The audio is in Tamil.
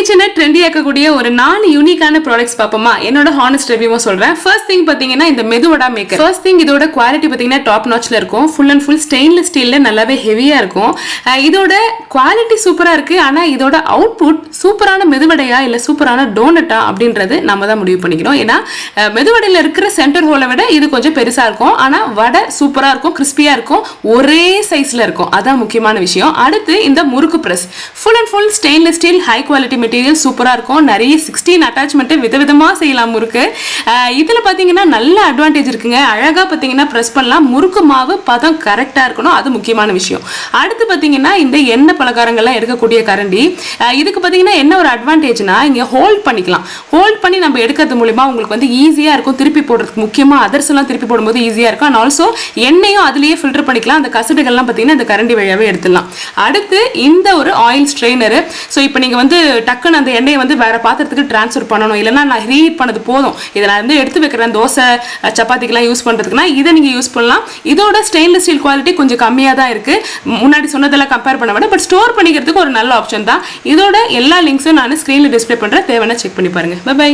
கிச்சனை ட்ரெண்டி ஆக்கக்கூடிய ஒரு 4 யூனிக்கான ப்ராடக்ட்ஸ் பார்ப்போமா. என்னோட ஹானஸ்ட் ரிவ்யூவும் சொல்றேன். ஃபர்ஸ்ட் திங் பாத்தீங்கன்னா இந்த மெதுவடா மேக்கர். ஃபர்ஸ்ட் திங் இதோட குவாலிட்டி பாத்தீங்கன்னா டாப் நாட்ச்ல இருக்கும். ஃபுல் அண்ட் ஃபுல் ஸ்டெயின்லெஸ் ஸ்டீல்ல நல்லாவே ஹெவியா இருக்கும். இதோட குவாலிட்டி சூப்பரா இருக்கு. ஆனா இதோட அவுட்புட் சூப்பரான மெதுவடையா இல்ல சூப்பரான டோனட்டா அப்படின்றது நம்ம தான் முடிவு பண்ணிக்கணும். ஏன்னா மெதுவடையில இருக்கிற சென்டர் ஹோலை விட இது கொஞ்சம் பெருசா இருக்கும். ஆனா வடை சூப்பரா இருக்கும், கிறிஸ்பியா இருக்கும், ஒரே சைஸ்ல இருக்கும். அதான் முக்கியமான விஷயம். அடுத்து இந்த முறுக்கு press full and full stainless steel, high quality material, சூப்பரா இருக்கும். நிறைய 16 அட்டாச்மெண்ட் விதவிதமா செய்யலாம் முறுக்கு. இதுல பாத்தீங்கன்னா நல்ல அட்வான்டேஜ் இருக்குங்க. அழகா பாத்தீங்கன்னா பிரஸ் பண்ணலாம். முறுக்கு மாவு பதம் கரெக்டா இருக்கணும், அது முக்கியமான விஷயம். அடுத்து பாத்தீங்கன்னா இந்த எண்ணெய் பலகாரங்கள்லாம் எடுக்கக்கூடிய கரண்டி. இதுக்கு பாத்தீங்கன்னா என்ன ஒரு அட்வான்டேஜ்னா இங்க ஹோல்ட் பண்ணிக்கலாம். ஹோல்ட் பண்ணி நம்ம எடுக்கிறது மூலமா உங்களுக்கு வந்து ஈஸியா இருக்கும் திருப்பி போடுறதுக்கு. முக்கியமா அதர்ஸ் எல்லாம் திருப்பி போடும்போது ஈஸியா இருக்கும். அண்ட் ஆல்சோ எண்ணெயும் அதுலயே ஃபில்டர் பண்ணிக்கலாம். அந்த கசடுகள்லாம் பாத்தீங்கன்னா இந்த கரண்டி வழியாவே எடுத்துடலாம். அடுத்து இந்த ஒரு ஆயில் ஸ்ட்ரெயினர். ஸோ இப்போ நீங்க வந்து டக்குன்னு அந்த எண்ணெயை வந்து வேற பாத்திரத்துக்கு டிரான்ஸ்ஃபர் பண்ணணும், இல்லைன்னா நான் ரீஹீட் பண்ணது போதும், இதை நான் வந்து எடுத்து வைக்கிறேன் தோசை சப்பாத்திக்கெல்லாம் யூஸ் பண்றதுக்குன்னா இதை நீங்க யூஸ் பண்ணலாம். இதோட ஸ்டெயின்லெஸ் ஸ்டீல் குவாலிட்டி கொஞ்சம் கம்மியாக தான் இருக்கு முன்னாடி சொன்னதெல்லாம் கம்பேர் பண்ண விட. பட் ஸ்டோர் பண்ணிக்கிறதுக்கு ஒரு நல்ல ஆப்ஷன் தான். இதோட எல்லா லிங்க்ஸும் நான் ஸ்கிரீன்ல டிஸ்பிளே பண்றேன், தேவைன்னா செக் பண்ணி பாருங்க. Bye by.